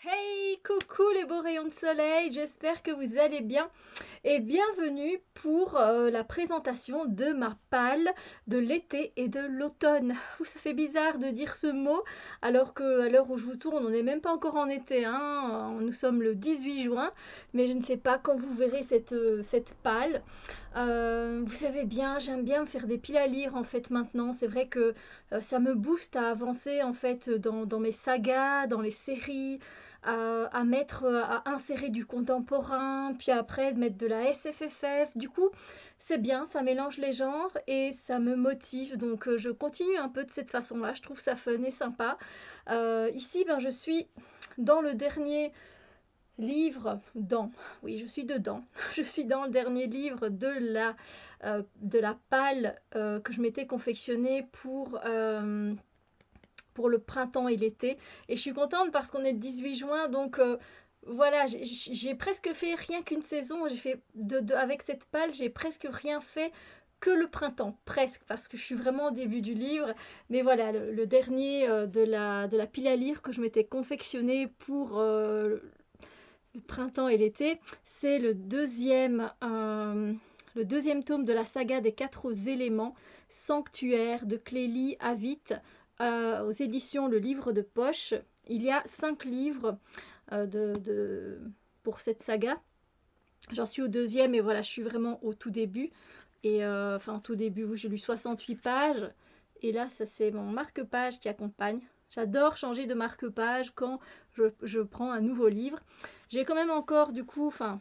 Hey, coucou les beaux rayons de soleil, j'espère que vous allez bien et bienvenue pour la présentation de ma palle de l'été et de l'automne. Ça fait bizarre de dire ce mot alors que à l'heure où je vous tourne, on n'est même pas encore en été, hein. Nous sommes le 18 juin, mais je ne sais pas quand vous verrez cette palle. Vous savez bien, j'aime bien me faire des piles à lire en fait maintenant. C'est vrai que ça me booste à avancer en fait dans mes sagas, dans les séries à mettre, à insérer du contemporain, puis après de mettre de la SFFF. Du coup, c'est bien, ça mélange les genres et ça me motive. Donc, je continue un peu de cette façon-là. Je trouve ça fun et sympa. Ici, ben, je suis dans le dernier livre, oui, je suis dedans. Je suis dans le dernier livre de la palle que je m'étais confectionnée pour le printemps et l'été. Et je suis contente parce qu'on est le 18 juin, donc voilà, j'ai presque fait rien qu'une saison. J'ai fait avec cette palle, j'ai presque rien fait que le printemps, presque, parce que je suis vraiment au début du livre. Mais voilà, le dernier de la pile à lire que je m'étais confectionné pour le printemps et l'été, c'est le deuxième tome de la saga des quatre éléments, Sanctuaire de Clélie Avitt, aux éditions Le Livre de Poche. Il y a 5 livres pour cette saga. J'en suis au deuxième et voilà, je suis vraiment au tout début. Et enfin, au tout début, où j'ai lu 68 pages. Et là, ça c'est mon marque-page qui accompagne. J'adore changer de marque-page quand je prends un nouveau livre. J'ai quand même encore, du coup, enfin,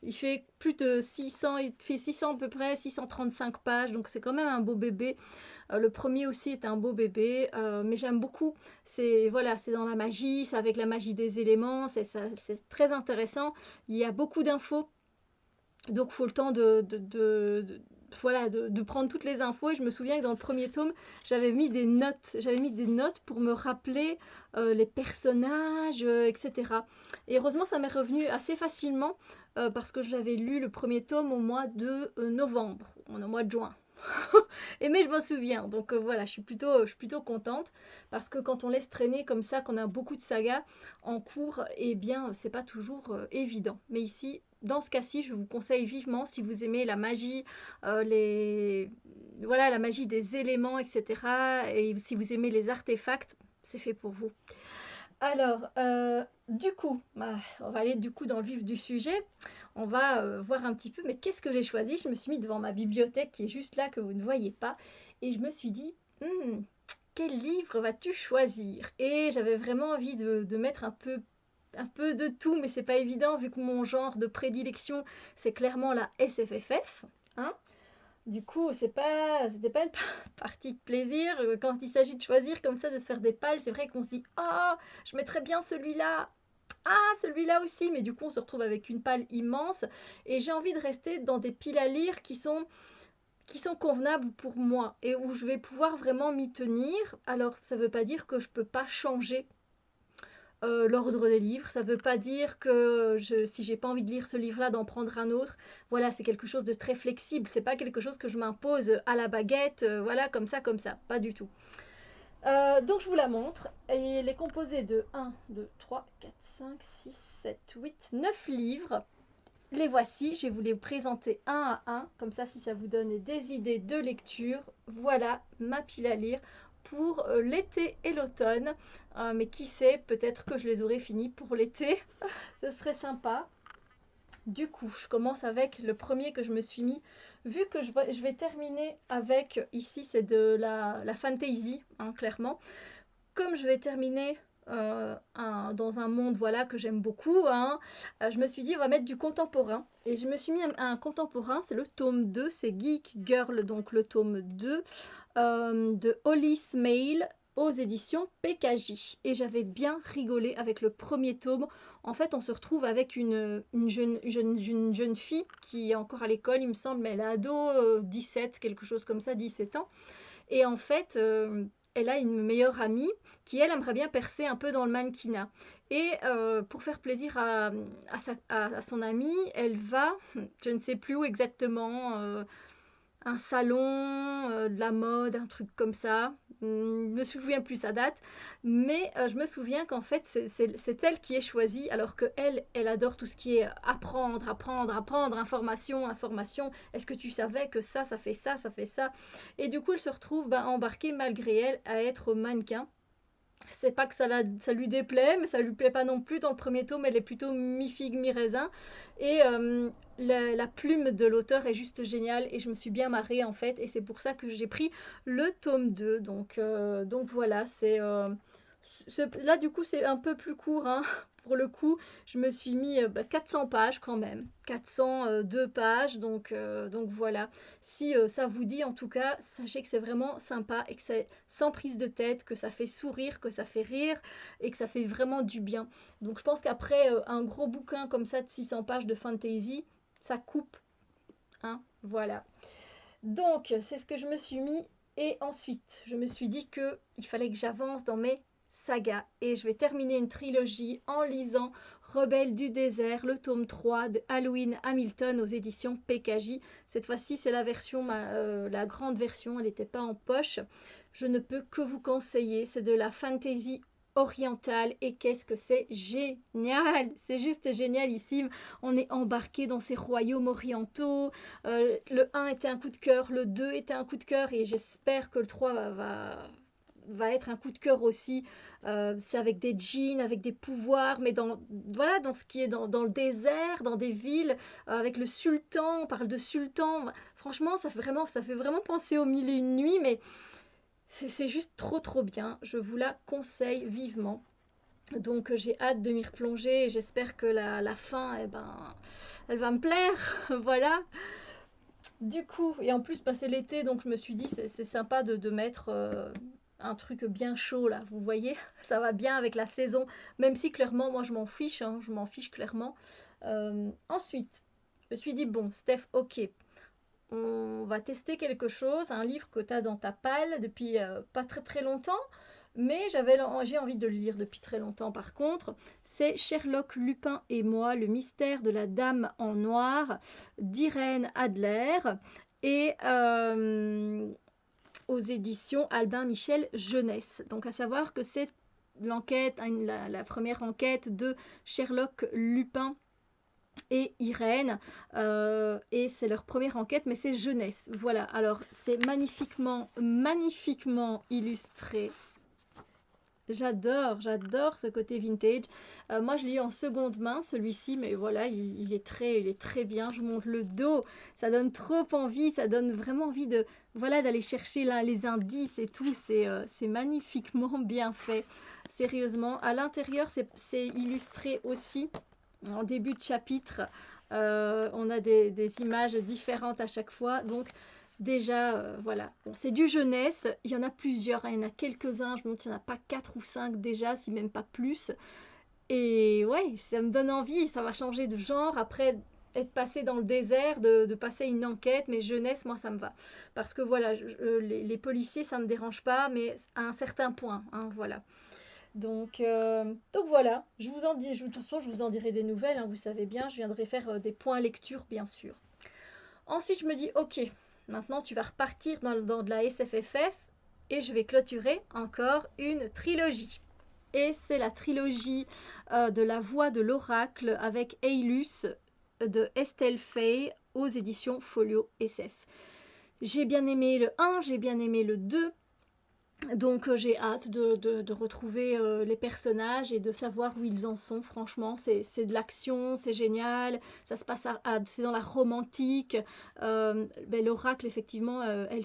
il fait plus de 600, il fait 600 à peu près, 635 pages, donc c'est quand même un beau bébé. Le premier aussi est un beau bébé, mais j'aime beaucoup. C'est voilà, c'est dans la magie, c'est avec la magie des éléments, c'est très intéressant. Il y a beaucoup d'infos, donc il faut le temps voilà, de prendre toutes les infos. Et je me souviens que dans le premier tome, j'avais mis des notes pour me rappeler les personnages, etc. Et heureusement, ça m'est revenu assez facilement parce que j'avais lu le premier tome au mois de novembre, au mois de juin. Et mais je m'en souviens, donc voilà, je suis plutôt contente parce que quand on laisse traîner comme ça, qu'on a beaucoup de sagas en cours, eh bien, c'est pas toujours évident. Mais ici, dans ce cas-ci, je vous conseille vivement si vous aimez la magie, voilà, la magie des éléments, etc. Et si vous aimez les artefacts, c'est fait pour vous. Alors, du coup, bah, on va aller du coup dans le vif du sujet. On va voir un petit peu, mais qu'est-ce que j'ai choisi? Je me suis mis devant ma bibliothèque qui est juste là, que vous ne voyez pas, et je me suis dit, hmm, quel livre vas-tu choisir? Et j'avais vraiment envie de mettre un peu de tout, mais c'est pas évident vu que mon genre de prédilection, c'est clairement la SFFF, hein. Du coup, c'était pas une partie de plaisir. Quand il s'agit de choisir comme ça, de se faire des pales, c'est vrai qu'on se dit, ah, je mettrais bien celui-là. Ah, celui-là aussi. Mais du coup, on se retrouve avec une palle immense. Et j'ai envie de rester dans des piles à lire qui sont convenables pour moi et où je vais pouvoir vraiment m'y tenir. Alors, ça ne veut pas dire que je ne peux pas changer l'ordre des livres. Ça ne veut pas dire que si j'ai pas envie de lire ce livre-là, d'en prendre un autre. Voilà, c'est quelque chose de très flexible. C'est pas quelque chose que je m'impose à la baguette, voilà, comme ça. Pas du tout. Donc je vous la montre. Et elle est composée de 1, 2, 3, 4, 5, 6, 7, 8, 9 livres. Les voici, je vais vous les présenter un à un, comme ça si ça vous donne des idées de lecture. Voilà ma pile à lire pour l'été et l'automne. Mais qui sait, peut-être que je les aurai finis pour l'été. Ce serait sympa. Du coup, je commence avec le premier que je me suis mis. Vu que je vais terminer avec, ici c'est de la fantasy, hein, clairement. Comme je vais terminer dans un monde voilà, que j'aime beaucoup, hein, je me suis dit on va mettre du contemporain. Et je me suis mis un contemporain, c'est le tome 2, c'est Geek Girl, donc le tome 2 de Holly Smail aux éditions PKJ. Et j'avais bien rigolé avec le premier tome. En fait, on se retrouve avec une jeune fille qui est encore à l'école, il me semble, mais elle est ado, 17, quelque chose comme ça, 17 ans. Et en fait, elle a une meilleure amie qui, elle, aimerait bien percer un peu dans le mannequinat. Et pour faire plaisir à son amie, elle va, je ne sais plus où exactement, un salon, de la mode, un truc comme ça. me souviens plus sa date, mais je me souviens qu'en fait c'est elle qui est choisie, alors que elle adore tout ce qui est apprendre, apprendre, apprendre, information, information. Est-ce que tu savais que ça fait ça, ça fait ça? Et du coup, elle se retrouve embarquée malgré elle à être mannequin. C'est pas que ça lui déplaît, mais ça lui plaît pas non plus. Dans le premier tome, elle est plutôt mi-figue, mi-raisin. Et la plume de l'auteur est juste géniale et je me suis bien marrée en fait. Et c'est pour ça que j'ai pris le tome 2. Donc voilà, là du coup c'est un peu plus court, hein. Pour le coup, je me suis mis 400 pages quand même. 402 pages, donc voilà. Si ça vous dit en tout cas, sachez que c'est vraiment sympa et que c'est sans prise de tête, que ça fait sourire, que ça fait rire et que ça fait vraiment du bien. Donc je pense qu'après un gros bouquin comme ça de 600 pages de fantasy, ça coupe, hein, voilà. Donc c'est ce que je me suis mis et ensuite je me suis dit que il fallait que j'avance dans mes sagas et je vais terminer une trilogie en lisant Rebelles du désert, le tome 3 de Halloween Hamilton aux éditions PKJ. Cette fois-ci, c'est la version, la grande version, elle n'était pas en poche. Je ne peux que vous conseiller, c'est de la fantasy orientale et qu'est-ce que c'est génial! C'est juste génialissime. On est embarqué dans ces royaumes orientaux. Le 1 était un coup de cœur, le 2 était un coup de cœur et j'espère que le 3 va être un coup de cœur aussi. C'est avec des djinns, avec des pouvoirs, mais voilà, dans ce qui est dans le désert, dans des villes, avec le sultan, on parle de sultan. Franchement, ça fait vraiment penser aux mille et une nuits, mais c'est juste trop trop bien. Je vous la conseille vivement. Donc j'ai hâte de m'y replonger et j'espère que la fin, eh ben, elle va me plaire. Voilà. Du coup, et en plus, c'est l'été, donc je me suis dit, c'est sympa de mettre un truc bien chaud là, vous voyez, ça va bien avec la saison, même si clairement, moi je m'en fiche, hein, je m'en fiche clairement. Ensuite, je me suis dit, bon, Steph, ok, on va tester quelque chose, un livre que tu as dans ta palle depuis pas très très longtemps, mais j'ai envie de le lire depuis très longtemps par contre. C'est Sherlock Lupin et moi, le mystère de la Dame en noir d'Irène Adler et aux éditions Albin Michel Jeunesse. Donc à savoir que c'est l'enquête, la première enquête de Sherlock Lupin et Irène, et c'est leur première enquête, mais c'est jeunesse. Voilà, alors c'est magnifiquement, magnifiquement illustré. J'adore ce côté vintage. Moi, je l'ai eu en seconde main, celui-ci, mais voilà, il est très bien. Je monte le dos, ça donne trop envie, ça donne vraiment envie de, voilà, d'aller chercher là, les indices et tout. C'est magnifiquement bien fait, sérieusement. À l'intérieur, c'est illustré aussi. En début de chapitre, on a des images différentes à chaque fois. Donc, déjà, voilà. Bon, c'est du jeunesse. Il y en a plusieurs, hein. Il y en a quelques-uns. Je me demande s'il n'y en a pas 4 ou 5 déjà, si même pas plus. Et ouais, ça me donne envie. Ça va changer de genre. Après être passé dans le désert, de passer une enquête. Mais jeunesse, moi, ça me va. Parce que voilà, les policiers, ça ne me dérange pas, mais à un certain point, hein, voilà. Donc voilà, de toute façon, je vous en dirai des nouvelles, hein, vous savez bien, je viendrai faire des points lecture, bien sûr. Ensuite, je me dis, ok, maintenant tu vas repartir dans de la SFFF et je vais clôturer encore une trilogie. Et c'est la trilogie de La Voix de l'Oracle avec Eilus de Estelle Fay aux éditions Folio SF. J'ai bien aimé le 1, j'ai bien aimé le 2. Donc j'ai hâte de retrouver les personnages et de savoir où ils en sont. Franchement, c'est de l'action, c'est génial. Ça se passe c'est dans la romantique. L'oracle, effectivement, elle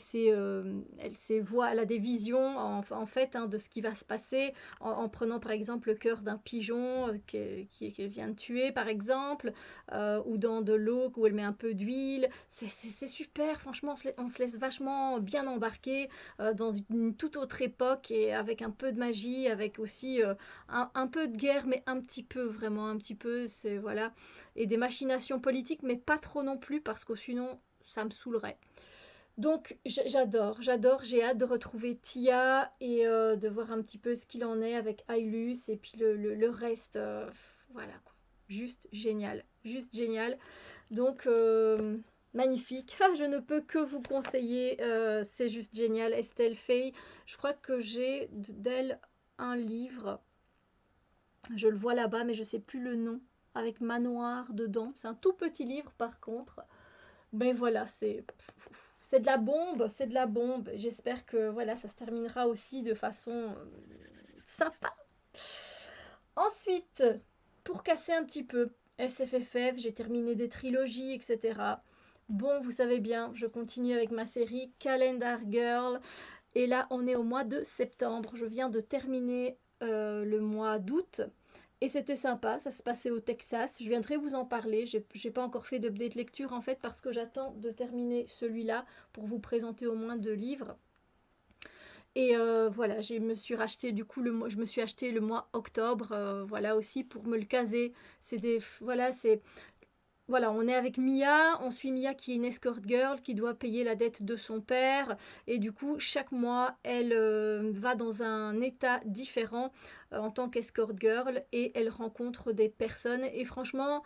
a des visions en fait, hein, de ce qui va se passer en prenant par exemple le cœur d'un pigeon qu'elle vient de tuer, par exemple, ou dans de l'eau où elle met un peu d'huile. C'est super, franchement, on se laisse vachement bien embarquer dans une toute autre époque et avec un peu de magie, avec aussi un peu de guerre, mais un petit peu, vraiment un petit peu, c'est voilà, et des machinations politiques, mais pas trop non plus parce que sinon ça me saoulerait. Donc j'adore, j'ai hâte de retrouver Tia et de voir un petit peu ce qu'il en est avec Ailus et puis le reste, voilà quoi, juste génial. Donc magnifique. Ah, je ne peux que vous conseiller, c'est juste génial. Estelle Faye, je crois que j'ai d'elle un livre, je le vois là-bas, mais je sais plus le nom, avec manoir dedans. C'est un tout petit livre par contre. Ben voilà, c'est de la bombe, c'est de la bombe. J'espère que voilà, ça se terminera aussi de façon sympa. Ensuite, pour casser un petit peu, SFFF, j'ai terminé des trilogies, etc. Bon, vous savez bien, je continue avec ma série Calendar Girl. Et là, on est au mois de septembre. Je viens de terminer le mois d'août. Et c'était sympa, ça se passait au Texas. Je viendrai vous en parler. J'ai pas encore fait d'update lecture en fait parce que j'attends de terminer celui-là pour vous présenter au moins 2 livres. Et voilà, je me suis racheté du coup je me suis acheté le mois octobre, voilà aussi pour me le caser. Voilà, on est avec Mia, on suit Mia qui est une escort girl qui doit payer la dette de son père et du coup chaque mois elle va dans un état différent en tant qu'escort girl et elle rencontre des personnes et franchement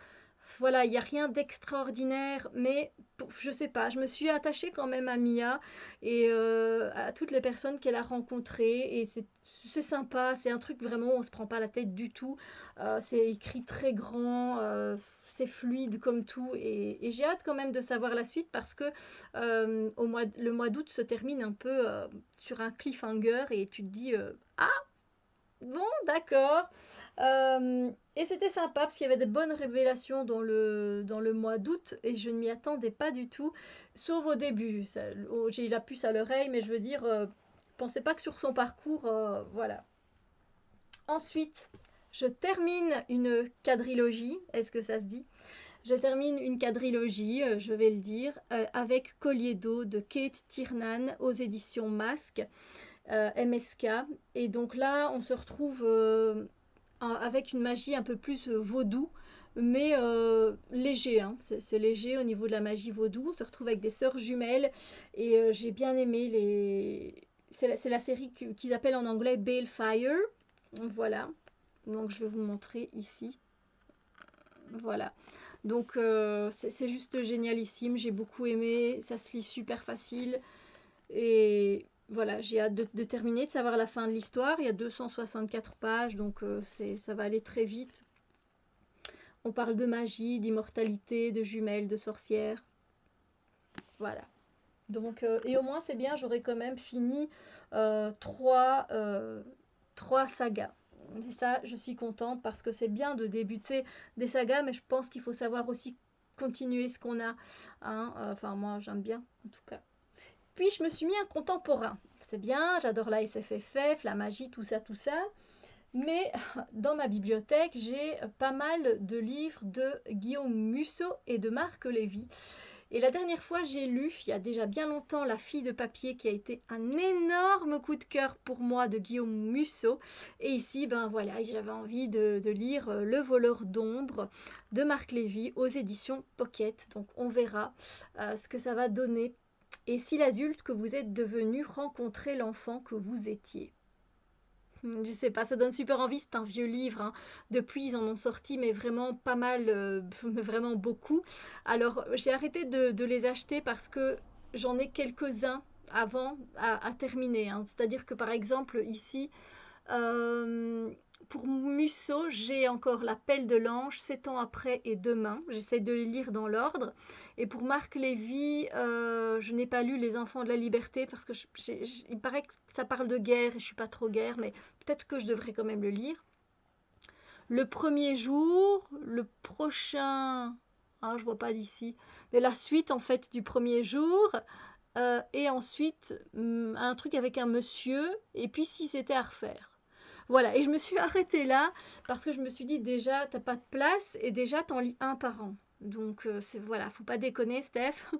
voilà, il n'y a rien d'extraordinaire, mais je sais pas, je me suis attachée quand même à Mia et à toutes les personnes qu'elle a rencontrées et c'est sympa, c'est un truc vraiment, on se prend pas la tête du tout, c'est écrit très grand, c'est fluide comme tout et j'ai hâte quand même de savoir la suite parce que le mois d'août se termine un peu sur un cliffhanger et tu te dis ah bon d'accord. Et c'était sympa parce qu'il y avait des bonnes révélations dans le mois d'août et je ne m'y attendais pas du tout, sauf au début. J'ai eu la puce à l'oreille, mais je veux dire, je pensais pas que sur son parcours, voilà. Ensuite, je termine une quadrilogie. Est-ce que ça se dit? Je termine une quadrilogie, je vais le dire, avec Collier d'eau de Kate Tiernan aux éditions Masque, MSK. Et donc là, on se retrouve avec une magie un peu plus vaudou, mais léger. Hein. C'est léger au niveau de la magie vaudou. On se retrouve avec des sœurs jumelles et j'ai bien aimé les. C'est la série qu'ils appellent en anglais Balefire. Voilà. Donc je vais vous montrer ici. Voilà. Donc c'est juste génialissime, j'ai beaucoup aimé, ça se lit super facile et voilà, j'ai hâte de terminer, de savoir la fin de l'histoire. Il y a 264 pages, donc ça va aller très vite. On parle de magie, d'immortalité, de jumelles, de sorcières. Voilà. Donc, et au moins c'est bien, j'aurai quand même fini euh, trois, euh, trois sagas. Et ça, je suis contente parce que c'est bien de débuter des sagas, mais je pense qu'il faut savoir aussi continuer ce qu'on a. Hein. Enfin, moi, j'aime bien, en tout cas. Puis, je me suis mis un contemporain. C'est bien, j'adore la SFFF, la magie, tout ça, tout ça. Mais dans ma bibliothèque, j'ai pas mal de livres de Guillaume Musso et de Marc Lévy. Et la dernière fois, j'ai lu, il y a déjà bien longtemps, La fille de papier, qui a été un énorme coup de cœur pour moi de Guillaume Musso. Et ici, ben voilà, j'avais envie de lire Le voleur d'ombre de Marc Lévy aux éditions Pocket. Donc on verra ce que ça va donner. Et si l'adulte que vous êtes devenu rencontrait l'enfant que vous étiez. Je sais pas, ça donne super envie, c'est un vieux livre. Hein. Depuis, ils en ont sorti, mais vraiment pas mal, vraiment beaucoup. Alors, j'ai arrêté de les acheter parce que j'en ai quelques-uns avant à terminer. Hein. C'est-à-dire que par exemple, ici, euh, pour Musso, j'ai encore La Pelle de l'Ange, 7 ans après et Demain. J'essaie de les lire dans l'ordre. Et pour Marc Lévy, je n'ai pas lu Les Enfants de la Liberté parce que il paraît que ça parle de guerre et je ne suis pas trop guerre, mais peut-être que je devrais quand même le lire. Le premier jour, le prochain, ah, je vois pas d'ici, mais la suite en fait du premier jour. Et ensuite, un truc avec un monsieur, et puis si c'était à refaire. Voilà, et je me suis arrêtée là parce que je me suis dit déjà, t'as pas de place et déjà t'en lis un par an. Donc voilà, faut pas déconner, Steph.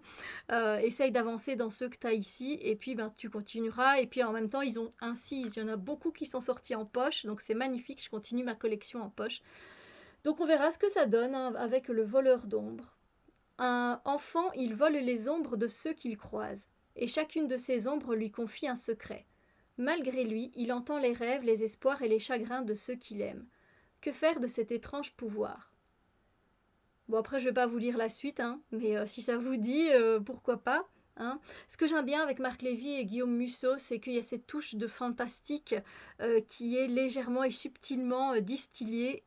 Essaye d'avancer dans ceux que tu as ici et puis ben, tu continueras. Et puis en même temps, il y en a beaucoup qui sont sortis en poche, donc c'est magnifique. Je continue ma collection en poche. Donc on verra ce que ça donne hein, avec le voleur d'ombre. Un enfant, il vole les ombres de ceux qu'il croise, et chacune de ces ombres lui confie un secret. Malgré lui, il entend les rêves, les espoirs et les chagrins de ceux qu'il aime. Que faire de cet étrange pouvoir? Bon, après, je vais pas vous lire la suite, hein, mais si ça vous dit, pourquoi pas, hein. Ce que j'aime bien avec Marc Lévy et Guillaume Musso, c'est qu'il y a cette touche de fantastique qui est légèrement et subtilement distillée,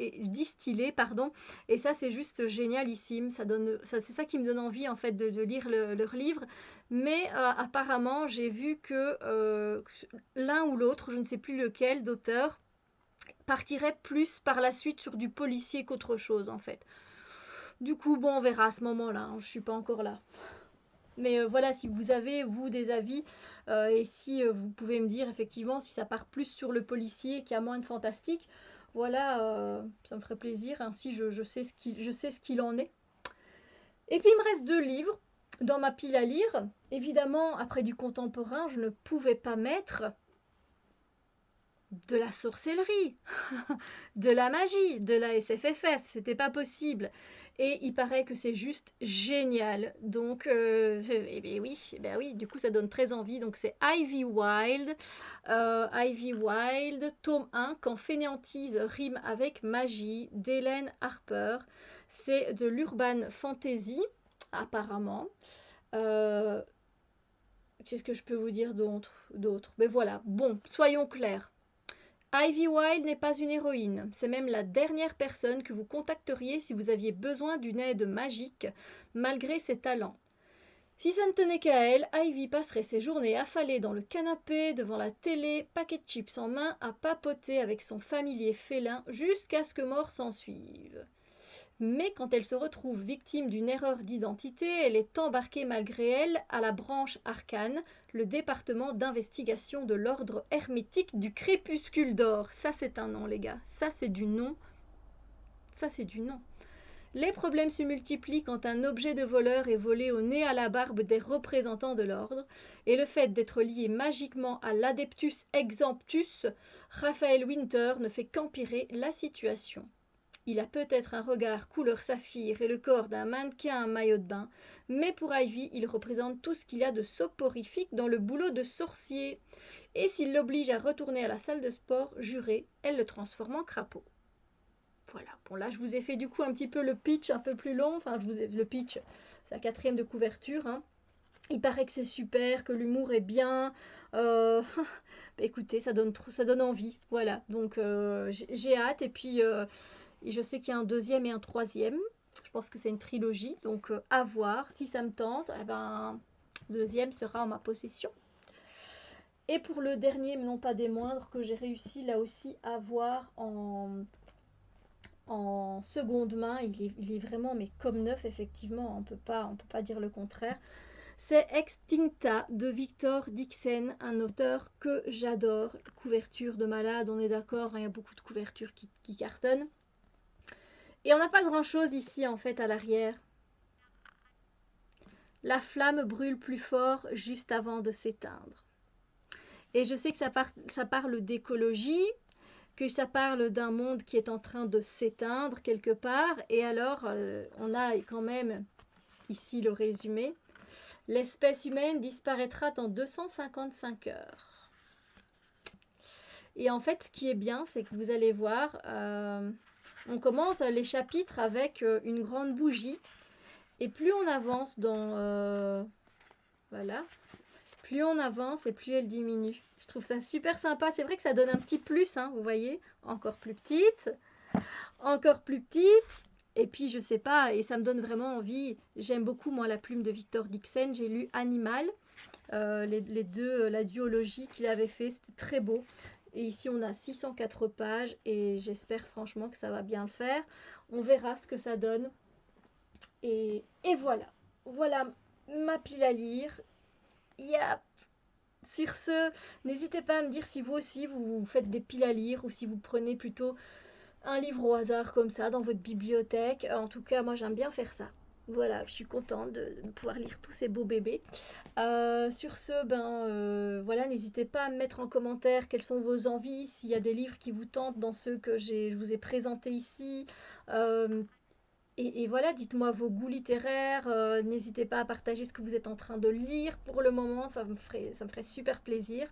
pardon. Et ça, c'est juste génialissime. C'est ça qui me donne envie en fait de lire leur livre. Mais apparemment, j'ai vu que l'un ou l'autre, je ne sais plus lequel, d'auteur, partirait plus par la suite sur du policier qu'autre chose en fait. Du coup, bon, on verra à ce moment-là, hein, je suis pas encore là. Mais voilà, si vous avez, vous, des avis, et si vous pouvez me dire effectivement si ça part plus sur le policier qu'il y a moins de fantastique, voilà, ça me ferait plaisir, ainsi je sais ce qu'il en est. Et puis il me reste 2 livres dans ma pile à lire. Évidemment, après du contemporain, je ne pouvais pas mettre de la sorcellerie, de la magie, de la SFFF, c'était pas possible. Et il paraît que c'est juste génial. Donc, eh ben oui, du coup ça donne très envie. Donc c'est Ivy Wild, tome 1, Quand fainéantise rime avec magie, d'Hélène Harper. C'est de l'urban fantasy, apparemment. Euh, Qu'est-ce que je peux vous dire d'autre? Mais voilà, bon, soyons clairs. Ivy Wild n'est pas une héroïne, c'est même la dernière personne que vous contacteriez si vous aviez besoin d'une aide magique, malgré ses talents. Si ça ne tenait qu'à elle, Ivy passerait ses journées affalée dans le canapé, devant la télé, paquet de chips en main, à papoter avec son familier félin jusqu'à ce que mort s'ensuive. Mais quand elle se retrouve victime d'une erreur d'identité, elle est embarquée malgré elle à la branche arcane, le département d'investigation de l'ordre hermétique du crépuscule d'or. Ça c'est un nom les gars, ça c'est du nom, ça c'est du nom. Les problèmes se multiplient quand un objet de voleur est volé au nez à la barbe des représentants de l'ordre, et le fait d'être lié magiquement à l'Adeptus Exemptus, Raphaël Winter ne fait qu'empirer la situation. Il a peut-être un regard couleur saphir et le corps d'un mannequin à maillot de bain, mais pour Ivy, il représente tout ce qu'il y a de soporifique dans le boulot de sorcier. Et s'il l'oblige à retourner à la salle de sport, juré, elle le transforme en crapaud. Voilà, bon là je vous ai fait du coup un petit peu le pitch un peu plus long, enfin le pitch, c'est la 4e de couverture, hein. Il paraît que c'est super, que l'humour est bien. Bah, écoutez, ça donne envie. Voilà, donc j'ai hâte. Et puis, et je sais qu'il y a un 2e et un 3e. Je pense que c'est une trilogie. Donc, à voir. Si ça me tente, eh ben, 2e sera en ma possession. Et pour le dernier, mais non pas des moindres, que j'ai réussi là aussi à voir en seconde main. Il est vraiment, mais comme neuf, effectivement. On peut pas dire le contraire. C'est Extincta de Victor Dixon, un auteur que j'adore. Couverture de malade, on est d'accord, il y a beaucoup de couvertures qui cartonnent. Et on n'a pas grand-chose ici en fait à l'arrière. La flamme brûle plus fort juste avant de s'éteindre. Et je sais que ça parle d'écologie, que ça parle d'un monde qui est en train de s'éteindre quelque part. Et alors, on a quand même ici le résumé. L'espèce humaine disparaîtra dans 255 heures. Et en fait, ce qui est bien, c'est que vous allez voir, on commence les chapitres avec une grande bougie. Et plus on avance voilà, plus on avance et plus elle diminue. Je trouve ça super sympa. C'est vrai que ça donne un petit plus, hein, vous voyez. Encore plus petite, encore plus petite. Et puis, je sais pas, et ça me donne vraiment envie. J'aime beaucoup, moi, la plume de Victor Dixon. J'ai lu Animal, les deux, la duologie qu'il avait fait. C'était très beau. Et ici, on a 604 pages et j'espère franchement que ça va bien le faire. On verra ce que ça donne. Et voilà. Voilà ma pile à lire. Yep. Sur ce, n'hésitez pas à me dire si vous aussi vous faites des piles à lire ou si vous prenez plutôt un livre au hasard comme ça dans votre bibliothèque. En tout cas, moi j'aime bien faire ça. Voilà, je suis contente de pouvoir lire tous ces beaux bébés. Sur ce, voilà, n'hésitez pas à me mettre en commentaire quelles sont vos envies, s'il y a des livres qui vous tentent dans ceux que je vous ai présentés ici. Et voilà, dites-moi vos goûts littéraires, n'hésitez pas à partager ce que vous êtes en train de lire pour le moment, ça me ferait super plaisir.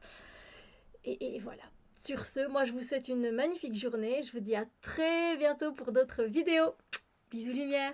Et voilà. Sur ce, moi je vous souhaite une magnifique journée, je vous dis à très bientôt pour d'autres vidéos. Bisous lumière.